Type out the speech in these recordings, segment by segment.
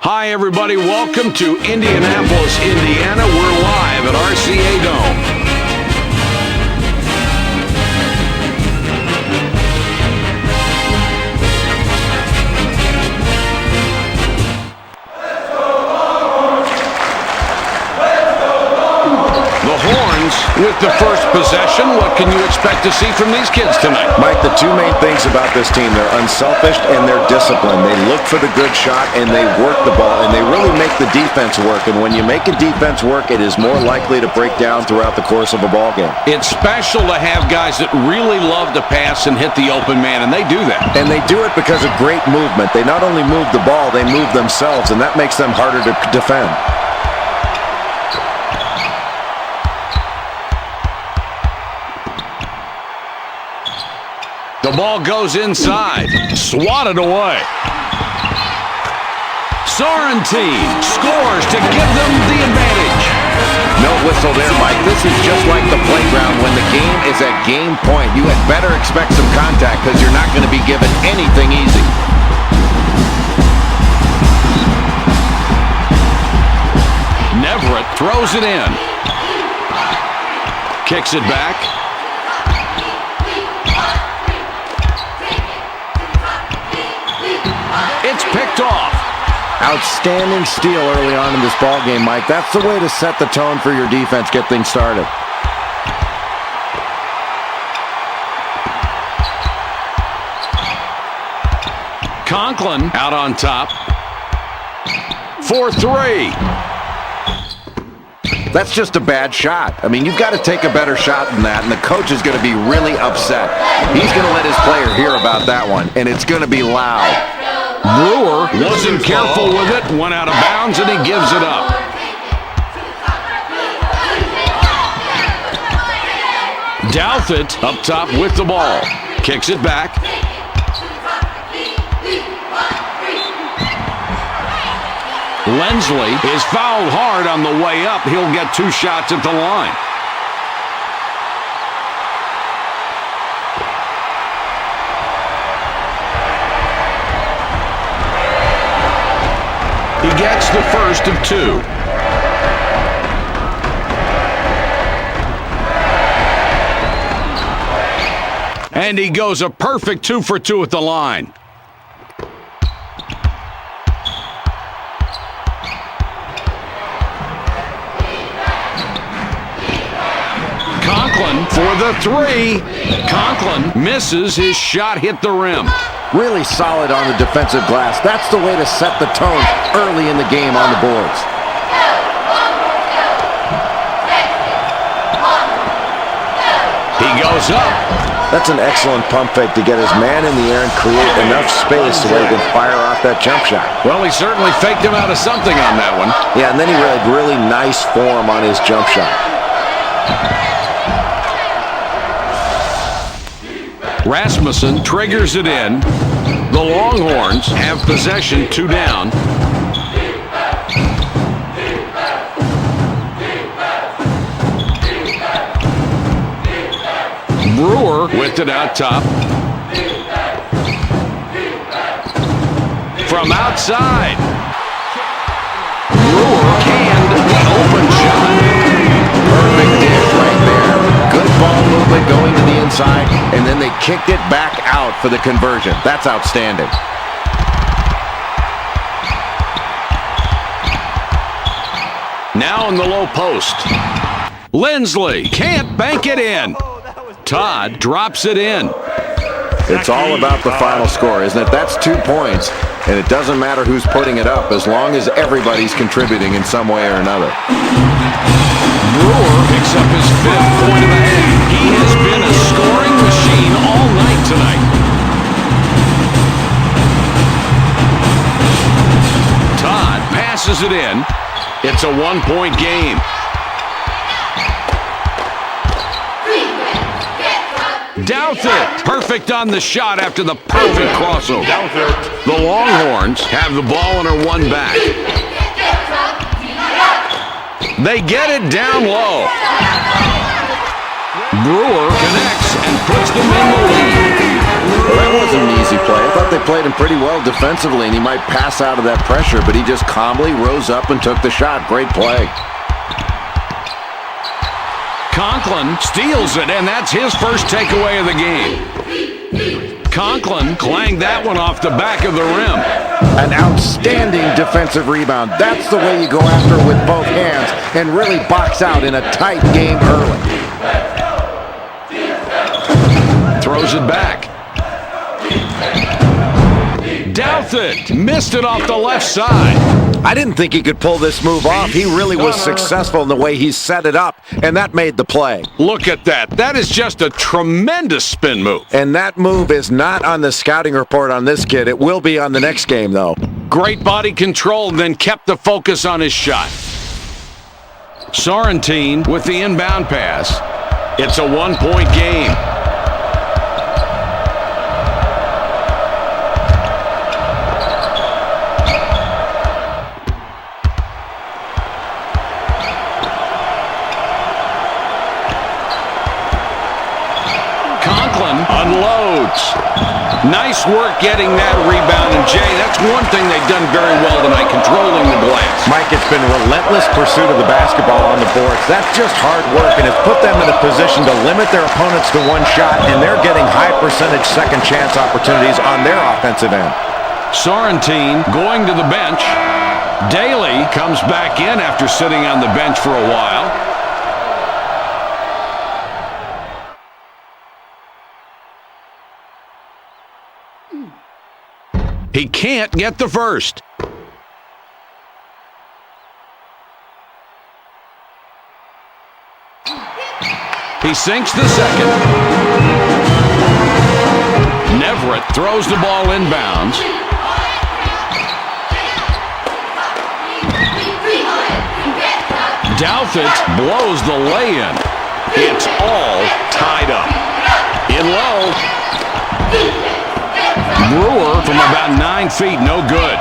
Hi, everybody. Welcome to Indianapolis, Indiana. We're live at RCA Dome. With the first possession, what can you expect to see from these kids tonight? Mike, the two main things about this team, they're unselfish and they're disciplined. They look for the good shot and they work the ball, and they really make the defense work. And when you make a defense work, it is more likely to break down throughout the course of a ball game. It's special to have guys that really love to pass and hit the open man, and they do that. And they do it because of great movement. They not only move the ball, they move themselves, and that makes them harder to defend. The ball goes inside. Swatted away. Sorrentine scores to give them the advantage. No whistle there, Mike. This is just like the playground. When the game is at game point, you had better expect some contact because you're not going to be given anything easy. Neverett throws it in. Kicks it back. It's picked off. Outstanding steal early on in this ball game, Mike. That's the way to set the tone for your defense, get things started. Conklin out on top. For three. That's just a bad shot. I mean, you've got to take a better shot than that, and the coach is going to be really upset. He's going to let his player hear about that one, and it's going to be loud. Brewer wasn't careful with it, went out of bounds, and he gives it up. Douthit up top with the ball. Kicks it back. Lensley is fouled hard on the way up. He'll get two shots at the line. He gets the first of two. And he goes a perfect 2 for 2 at the line. Conklin for the three. Conklin misses. His shot hit the rim. Really solid on the defensive glass. That's the way to set the tone early in the game on the boards. He goes up. That's an excellent pump fake to get his man in the air and create enough space so he can fire off that jump shot. Well, he certainly faked him out of something on that one. Yeah, and then he had really nice form on his jump shot. Rasmussen triggers it in. The Longhorns have possession, 2 down. Brewer with it out top. From outside. Brewer canned the open shot. Perfect dish right there. Good ball movement going to the inside, and then they kicked it back out for the conversion. That's outstanding. Now in the low post. Lensley can't bank it in. Todd drops it in. It's all about the final score, isn't it? That's 2 points, and it doesn't matter who's putting it up as long as everybody's contributing in some way or another. Brewer picks up his 5th point of the half. He has been a scoring machine all night tonight. Todd passes it in. It's a 1-point game. Douthit, perfect on the shot after the perfect crossover. The Longhorns have the ball and are 1 back. They get it down low. Brewer connects and puts them in the lead. Well, that wasn't an easy play. I thought they played him pretty well defensively, and he might pass out of that pressure, but he just calmly rose up and took the shot. Great play. Conklin steals it, and that's his first takeaway of the game. Conklin clanged that one off the back of the rim. An outstanding defensive rebound. That's the way you go after it with both hands and really box out in a tight game early. Throws it back. Douthit missed it off the left side. I didn't think he could pull this move off. He really was successful in the way he set it up, and that made the play. Look at that. That is just a tremendous spin move. And that move is not on the scouting report on this kid. It will be on the next game, though. Great body control, then kept the focus on his shot. Sorrentine with the inbound pass. It's a one-point game. Unloads. Nice work getting that rebound. And, Jay, that's one thing they've done very well tonight, controlling the glass. Mike, it's been relentless pursuit of the basketball on the boards. That's just hard work, and it's put them in a position to limit their opponents to one shot, and they're getting high-percentage second-chance opportunities on their offensive end. Sorrentine going to the bench. Daly comes back in after sitting on the bench for a while. He can't get the first. He sinks the second. Neverett throws the ball inbounds. Douthit blows the lay-in. It's all tied up. In low. Brewer from about 9 feet, no good.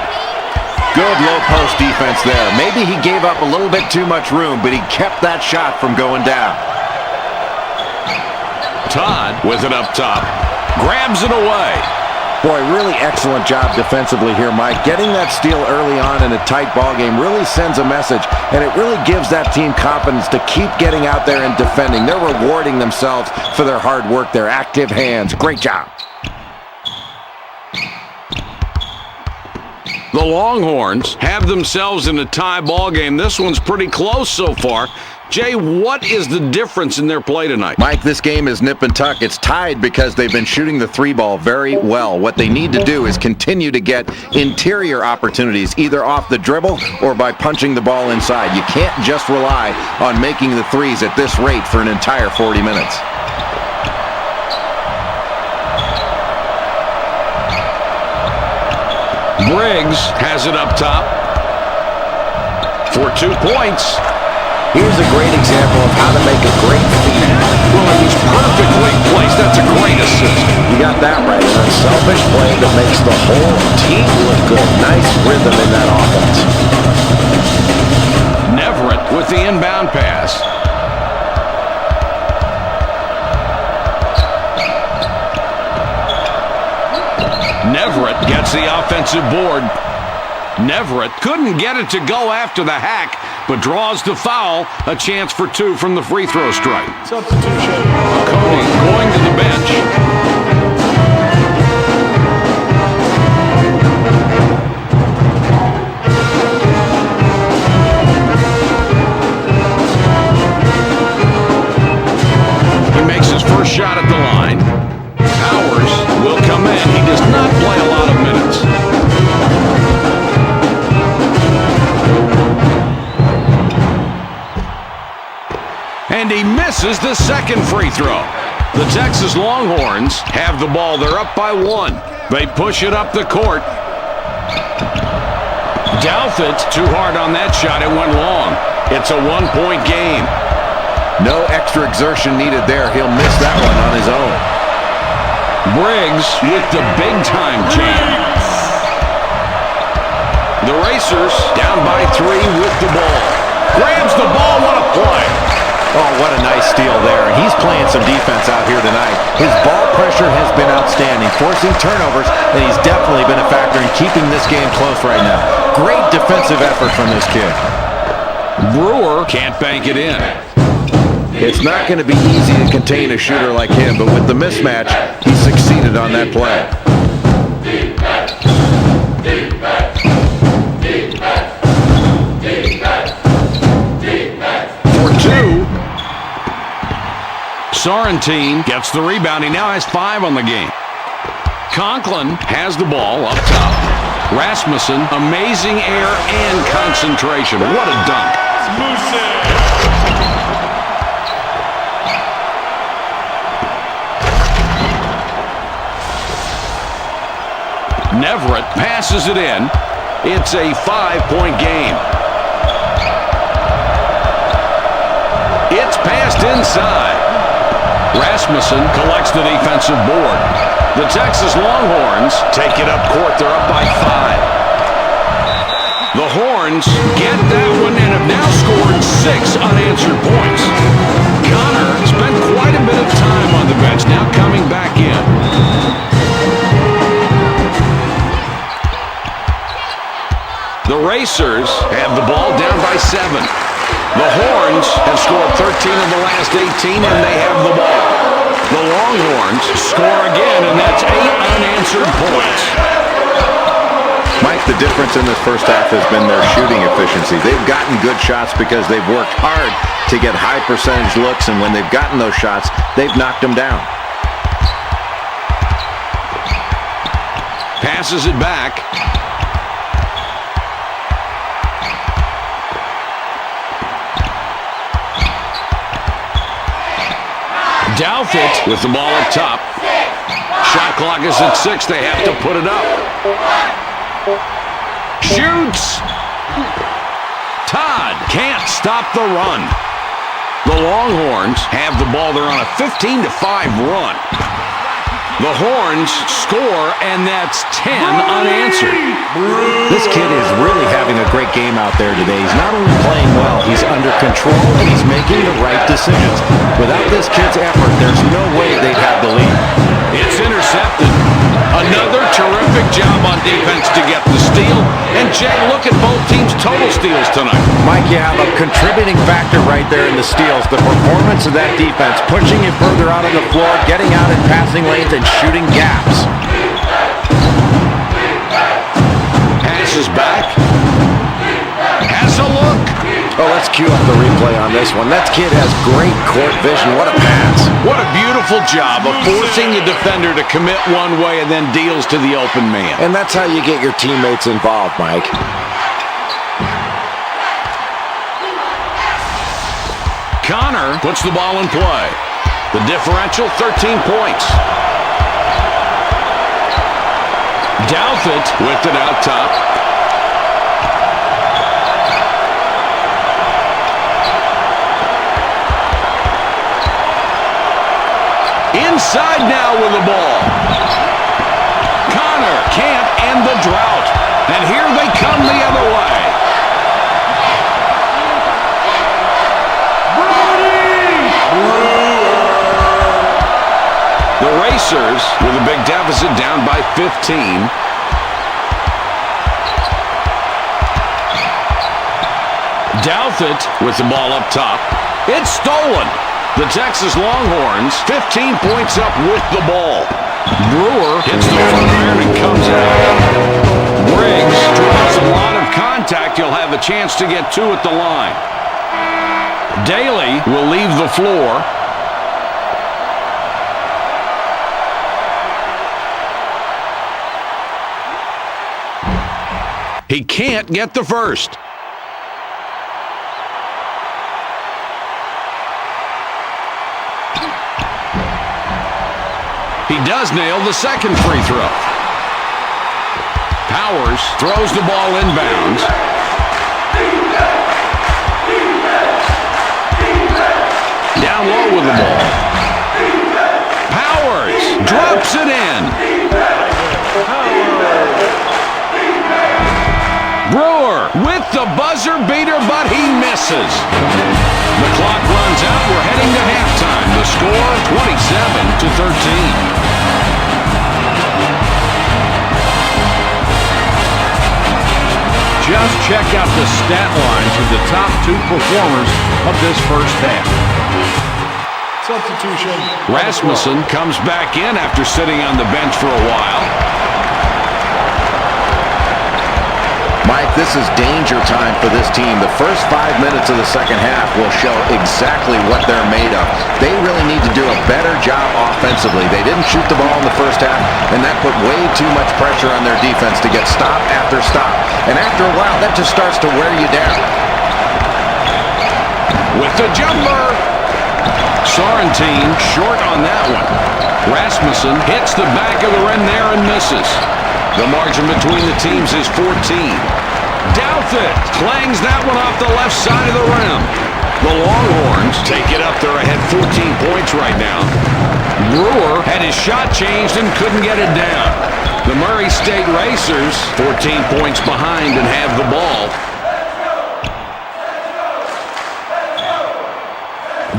Good low-post defense there. Maybe he gave up a little bit too much room, but he kept that shot from going down. Todd with it up top. Grabs it away. Boy, really excellent job defensively here, Mike. Getting that steal early on in a tight ball game really sends a message, and it really gives that team confidence to keep getting out there and defending. They're rewarding themselves for their hard work, their active hands. Great job. The Longhorns have themselves in a tie ball game. This one's pretty close so far. Jay, what is the difference in their play tonight? Mike, this game is nip and tuck. It's tied because they've been shooting the three ball very well. What they need to do is continue to get interior opportunities, either off the dribble or by punching the ball inside. You can't just rely on making the threes at this rate for an entire 40 minutes. Briggs has it up top for 2 points. Here's a great example of how to make a great feed. Well, it was perfectly placed. That's a great assist. You got that right. An unselfish play that makes the whole team look good. Nice rhythm in that offense. Neverett with the inbound pass. Neverett gets the offensive board. Neverett couldn't get it to go after the hack, but draws the foul. A chance for 2 from the free throw strike. Substitution. Cody going to the bench. He makes his first shot at the line. Powers will come in. He does not play a lot of minutes. And he misses the second free throw. The Texas Longhorns have the ball. They're up by 1. They push it up the court. Douthit too hard on that shot. It went long. It's a 1-point game. No extra exertion needed there. He'll miss that one on his own. Briggs with the big-time jam. The Racers down by 3 with the ball. Grabs the ball. What a play. Oh, what a nice steal there. And he's playing some defense out here tonight. His ball pressure has been outstanding, forcing turnovers, and he's definitely been a factor in keeping this game close right now. Great defensive effort from this kid. Brewer can't bank it in. It's not going to be easy to contain a shooter like him, but with the mismatch, he succeeded on that play. For two. Sorrentine gets the rebound. He now has 5 on the game. Conklin has the ball up top. Rasmussen, amazing air and concentration. What a dunk. Neverett passes it in. It's a 5-point game. It's passed inside. Rasmussen collects the defensive board. The Texas Longhorns take it up court. They're up by 5. The Horns get that one and have now scored 6 unanswered points. Connor spent quite a bit of time on the bench, now coming back in. The Racers have the ball down by 7. The Horns have scored 13 of the last 18, and they have the ball. The Longhorns score again, and that's 8 unanswered points. Mike, the difference in this first half has been their shooting efficiency. They've gotten good shots because they've worked hard to get high percentage looks, and when they've gotten those shots, they've knocked them down. Passes it back. Douthat with the ball up top. Shot clock is at 6. They have to put it up. Shoots. Todd can't stop the run. The Longhorns have the ball. They're on a 15-5 run. The Horns score, and that's 10 unanswered. This kid is really having a great game out there today. He's not only playing well, he's under control, and he's making the right decisions. Without this kid's effort, there's no way they'd have the lead. It's intercepted. Another terrific job on defense to get the steal. And, Jay, look at both teams' total steals tonight. Mike, you have a contributing factor right there in the steals. The performance of that defense, pushing it further out on the floor, getting out in passing lanes, and shooting gaps. Passes back. Has a look. Oh, let's cue up the replay on this one. That kid has great court vision. What a pass. What a beautiful job of forcing the defender to commit one way and then deals to the open man. And that's how you get your teammates involved, Mike. Connor puts the ball in play. The differential, 13 points. Douthat with it out top. Inside now with the ball. Connor can't end the drought. And here they come the other way. The Racers with a big deficit down by 15. Douthat with the ball up top. It's stolen. The Texas Longhorns 15 points up with the ball. Brewer hits the front iron and comes out. Briggs draws a lot of contact. He'll have a chance to get 2 at the line. Daly will leave the floor. He can't get the first. He does nail the second free throw. Powers throws the ball inbounds. Down low with the ball. Powers drops it in. Brewer with the buzzer beater, but he misses. The clock runs out. We're heading to halftime. The score, 27-13. Just check out the stat lines of the top two performers of this first half. Substitution. Rasmussen comes back in after sitting on the bench for a while. Mike, this is danger time for this team. The first 5 minutes of the second half will show exactly what they're made of. They really need to do a better job offensively. They didn't shoot the ball in the first half, and that put way too much pressure on their defense to get stop after stop. And after a while, that just starts to wear you down. With the jumper. Sorrentine short on that one. Rasmussen hits the back of the rim there and misses. The margin between the teams is 14. Douthit clangs that one off the left side of the rim. The Longhorns take it up. They're ahead 14 points right now. Brewer had his shot changed and couldn't get it down. The Murray State Racers 14 points behind and have the ball.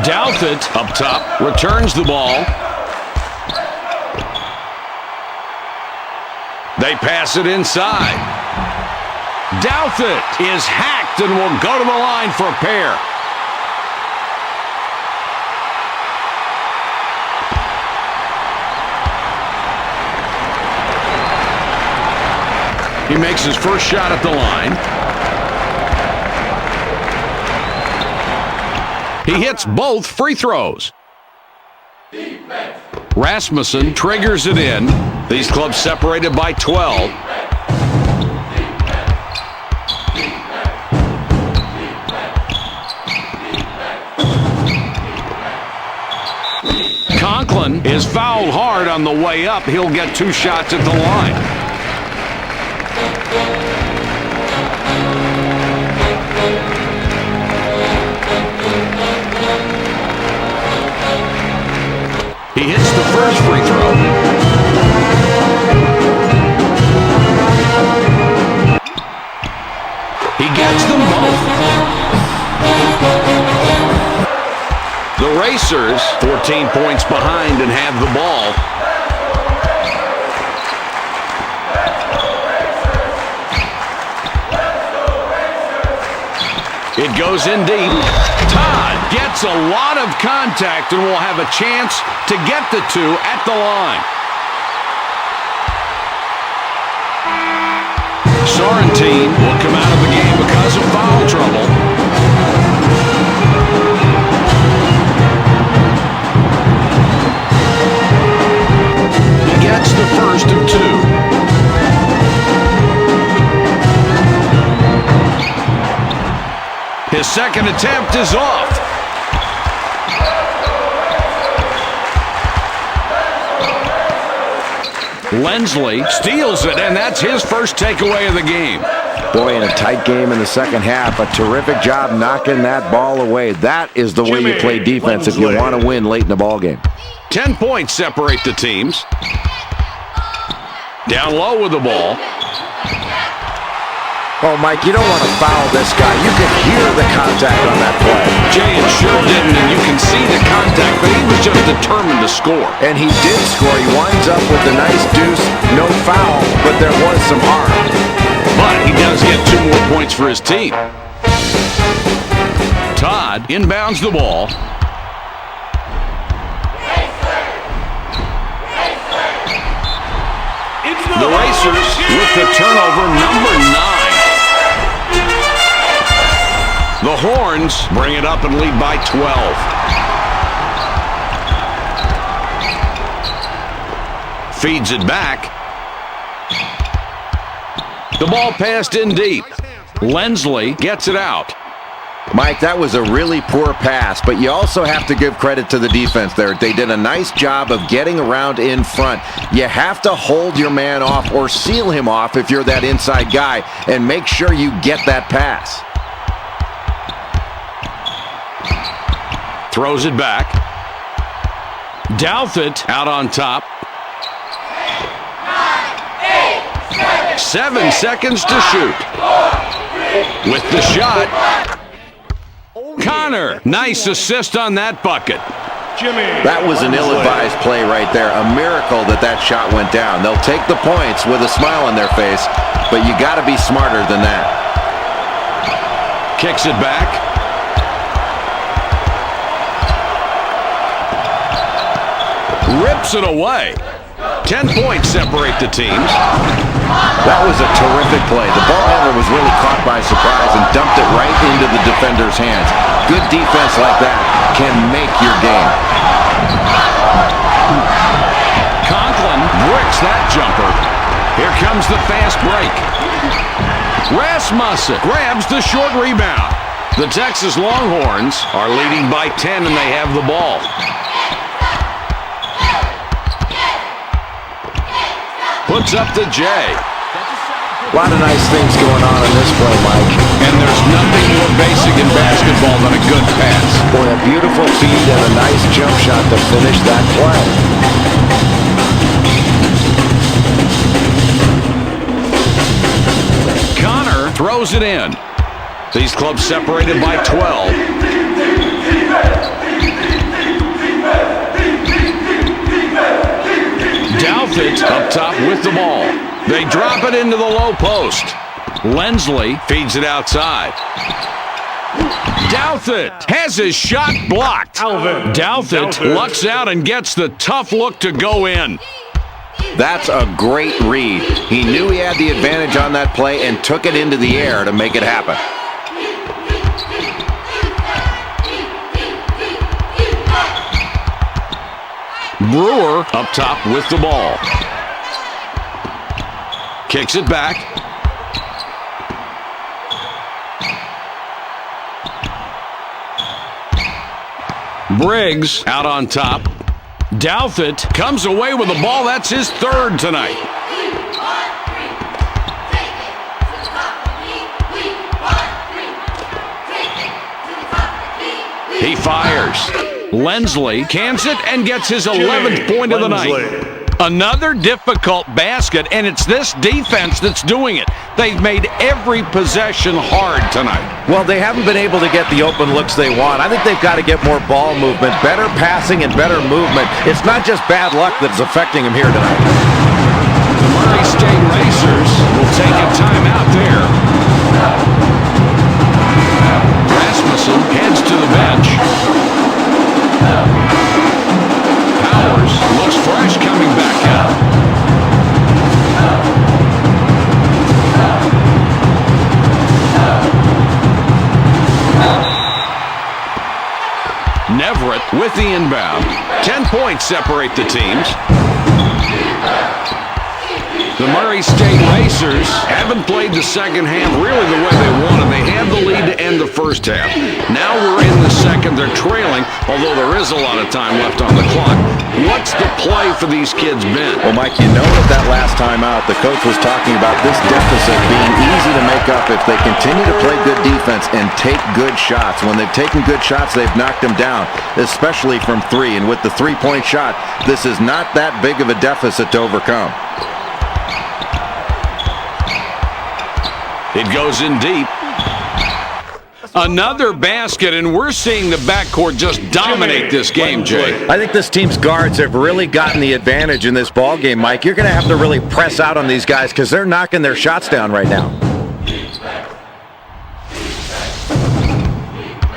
Douthit up top returns the ball. They pass it inside. Douthit is hacked and will go to the line for a pair. He makes his first shot at the line. He hits both free throws. Defense. Rasmussen triggers it in. These clubs separated by 12. Conklin is fouled hard on the way up. He'll get 2 shots at the line. He hits the first free throw. He gets them both. The Racers 14 points behind and have the ball. It goes in deep. Todd gets a lot of contact and will have a chance to get the 2 at the line. Sorrentine will come out of the game because of foul trouble. He gets the first of 2. His second attempt is off. Lensley steals it, and that's his first takeaway of the game. Boy, in a tight game in the second half, a terrific job knocking that ball away. That is the way you play defense if you want to win late in the ball game. 10 points separate the teams. Down low with the ball. Oh, Mike, you don't want to foul this guy. You can hear the contact on that play. Jay sure didn't, and you can see the contact, but he was just determined to score. And he did score. He winds up with a nice deuce. No foul, but there was some harm. But he does get 2 more points for his team. Todd inbounds the ball. The Racers with the turnover, number 9. The Horns bring it up and lead by 12. Feeds it back. The ball passed in deep. Lensley gets it out. Mike, that was a really poor pass, but you also have to give credit to the defense there. They did a nice job of getting around in front. You have to hold your man off or seal him off if you're that inside guy, and make sure you get that pass. Throws it back. Douthit out on top. 7 seconds to shoot. With the shot. Connor, nice assist on that bucket. That was an ill-advised play right there. A miracle that that shot went down. They'll take the points with a smile on their face, but you got to be smarter than that. Kicks it back. Rips it away. 10 points separate the teams. That was a terrific play. The ball handler was really caught by surprise and dumped it right into the defender's hands. Good defense like that can make your game. Conklin bricks that jumper. Here comes the fast break. Rasmussen grabs the short rebound. The Texas Longhorns are leading by 10 and they have the ball. Puts up the J. A lot of nice things going on in this play, Mike. And there's nothing more basic in basketball than a good pass. Boy, a beautiful feed and a nice jump shot to finish that play. Connor throws it in. These clubs separated by 12. Douthat up top with the ball. They drop it into the low post. Lensley feeds it outside. Douthat has his shot blocked. Douthat lucks out and gets the tough look to go in. That's a great read. He knew he had the advantage on that play and took it into the air to make it happen. Brewer up top with the ball. Kicks it back. Briggs out on top. Douthat comes away with the ball. That's his third tonight. He fires. Lensley cans it and gets his 11th point of the night. Another difficult basket, and it's this defense that's doing it. They've made every possession hard tonight. Well, they haven't been able to get the open looks they want. I think they've got to get more ball movement, better passing and better movement. It's not just bad luck that's affecting them here tonight. The Murray State Racers will take a timeout there. Rasmussen heads to the bench. Powers looks fresh coming back out. Neverett with the inbound. 10 points separate the teams. The Murray State Racers haven't played the second half really the way they wanted. They had the lead to end the first half. Now we're in the second. They're trailing, although there is a lot of time left on the clock. What's the play for these kids been? Well, Mike, you know at that last time out, the coach was talking about this deficit being easy to make up if they continue to play good defense and take good shots. When they've taken good shots, they've knocked them down, especially from three. And with the three-point shot, this is not that big of a deficit to overcome. It goes in deep. Another basket, and we're seeing the backcourt just dominate this game, Jay. I think this team's guards have really gotten the advantage in this ball game, Mike. You're going to have to really press out on these guys because they're knocking their shots down right now.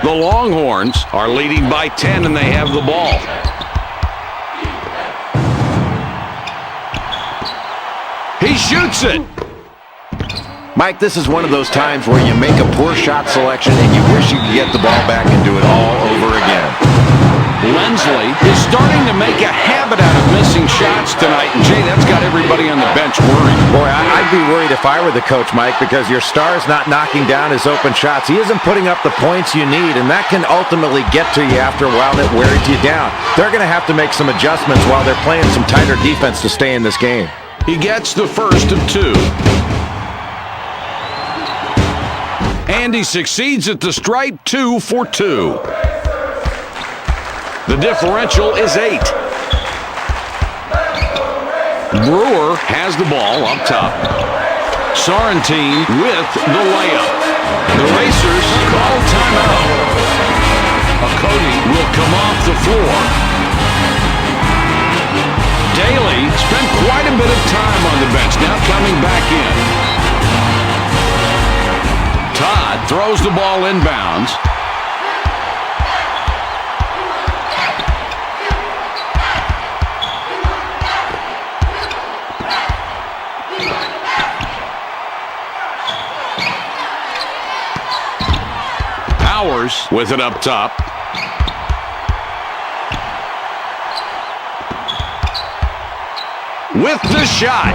The Longhorns are leading by 10, and they have the ball. He shoots it. Mike, this is one of those times where you make a poor shot selection and you wish you could get the ball back and do it all over again. Lensley is starting to make a habit out of missing shots tonight, and Jay, that's got everybody on the bench worried. Boy, I'd be worried if I were the coach, Mike, because your star's not knocking down his open shots. He isn't putting up the points you need, and that can ultimately get to you after a while and it wears you down. They're going to have to make some adjustments while they're playing some tighter defense to stay in this game. He gets the first of two. And he succeeds at the stripe, 2 for 2. The differential is 8. Brewer has the ball up top. Sorrentine with the layup. The Racers call timeout. Cody will come off the floor. Daly spent quite a bit of time on the bench, now coming back in. Todd throws the ball inbounds. Powers with it up top. With the shot.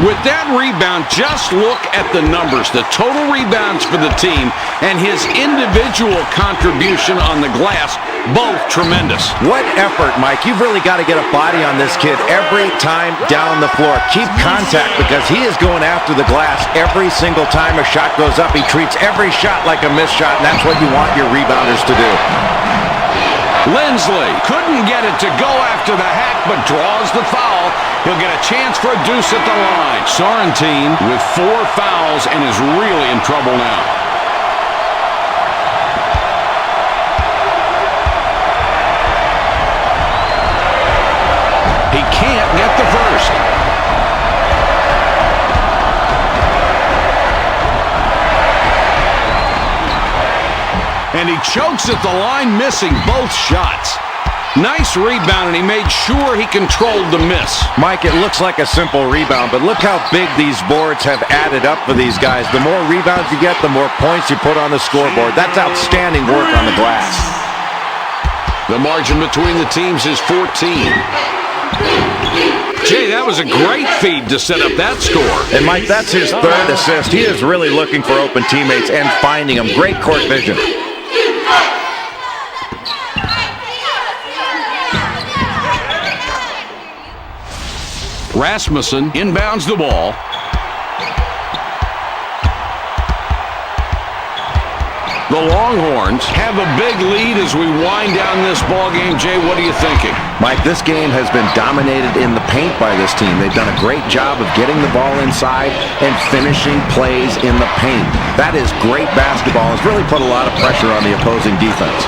With that rebound, just look at the numbers. The total rebounds for the team and his individual contribution on the glass, both tremendous. What effort, Mike. You've really got to get a body on this kid every time down the floor. Keep contact because he is going after the glass every single time a shot goes up. He treats every shot like a missed shot, and that's what you want your rebounders to do. Lindsley couldn't get it to go after the hack, but draws the foul. He'll get a chance for a deuce at the line. Sorrentine with 4 fouls and is really in trouble now. He can't get the first. And he chokes at the line, missing both shots. Nice rebound, and he made sure he controlled the miss. Mike, it looks like a simple rebound, but look how big these boards have added up for these guys. The more rebounds you get, the more points you put on the scoreboard. That's outstanding work on the glass. The margin between the teams is 14. Jay, that was a great feed to set up that score. And, Mike, that's his 3rd assist. He is really looking for open teammates and finding them. Great court vision. Rasmussen inbounds the ball. The Longhorns have a big lead as we wind down this ball game. Jay, what are you thinking? Mike, this game has been dominated in the paint by this team. They've done a great job of getting the ball inside and finishing plays in the paint. That is great basketball. It's really put a lot of pressure on the opposing defense.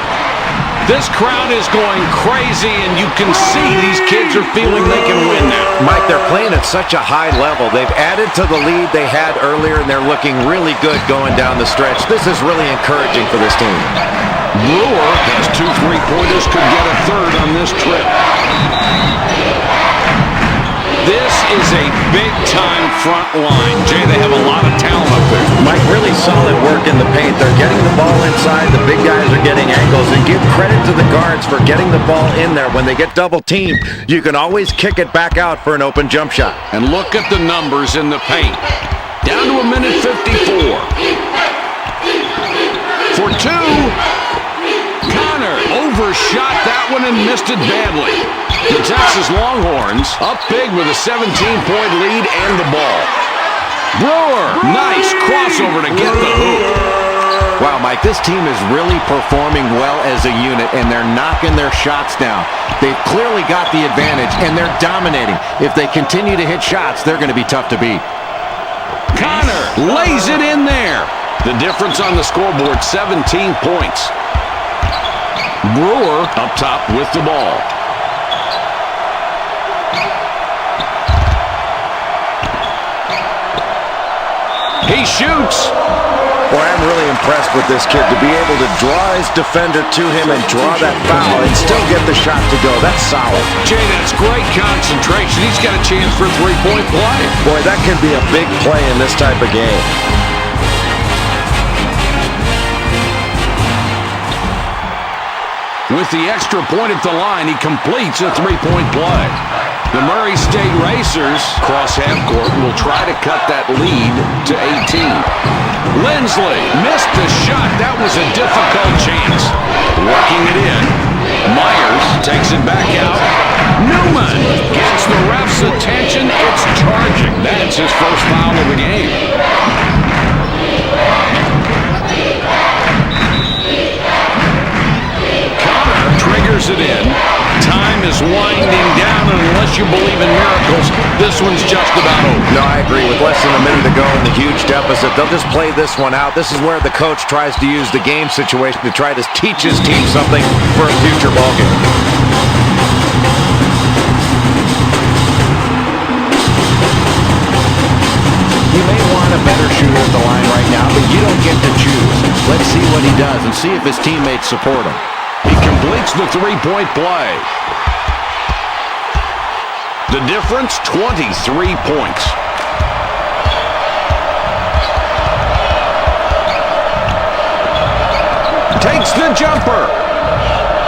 This crowd is going crazy, and you can see these kids are feeling they can win now. Mike, they're playing at such a high level. They've added to the lead they had earlier, and they're looking really good going down the stretch. This is really encouraging for this team. Brewer has 2 3-pointers, could get a 3rd on this trip. This is a big-time front line. Jay, they have a lot of talent up there. Mike, really solid work in the paint. They're getting the ball inside. The big guys are getting angles. And give credit to the guards for getting the ball in there. When they get double-teamed, you can always kick it back out for an open jump shot. And look at the numbers in the paint. Down to 1:54. For 2. Connor overshot that one and missed it badly. The Texas Longhorns up big with a 17-point lead and the ball. Brewer, nice crossover to get the hoop. Wow, Mike, this team is really performing well as a unit, and they're knocking their shots down. They've clearly got the advantage, and they're dominating. If they continue to hit shots, they're going to be tough to beat. Connor lays it in there. The difference on the scoreboard, 17 points. Brewer up top with the ball. He shoots. Boy, I'm really impressed with this kid to be able to draw his defender to him and draw that foul and still get the shot to go. That's solid. Jay, that's great concentration. He's got a chance for a 3-point play. Boy, that can be a big play in this type of game. With the extra point at the line, he completes a 3-point play. The Murray State Racers cross half court and will try to cut that lead to 18. Lindsley missed the shot. That was a difficult chance. Working it in. Myers takes it back out. Newman gets the ref's attention. It's charging. That's his first foul of the game. Connor triggers it in. Time is winding down, and unless you believe in miracles, this one's just about over. No, I agree. With less than a minute to go in the huge deficit, they'll just play this one out. This is where the coach tries to use the game situation to try to teach his team something for a future ballgame. You may want a better shooter at the line right now, but you don't get to choose. Let's see what he does and see if his teammates support him. He completes the three-point play. The difference, 23 points. Takes the jumper.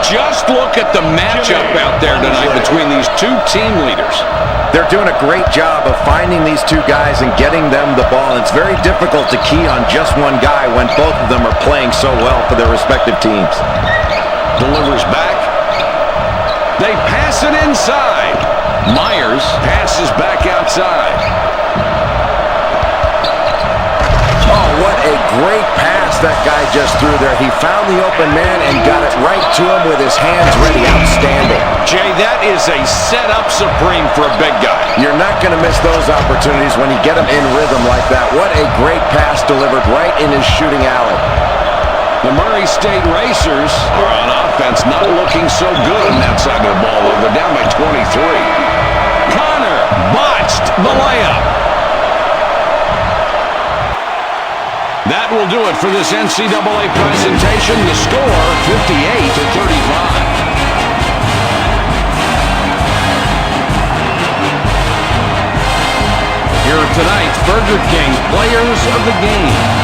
Just look at the matchup out there tonight between these two team leaders. They're doing a great job of finding these two guys and getting them the ball. It's very difficult to key on just one guy when both of them are playing so well for their respective teams. Delivers back. They pass it inside. Myers passes back outside. Oh, what a great pass that guy just threw there. He found the open man and got it right to him with his hands ready. Outstanding. Jay, that is a setup supreme for a big guy. You're not going to miss those opportunities when you get him in rhythm like that. What a great pass delivered right in his shooting alley. The Murray State Racers are on offense, not looking so good on that side of the ball. They're down by 23. Connor botched the layup. That will do it for this NCAA presentation. The score, 58-35. Here are tonight's Burger King Players of the Game.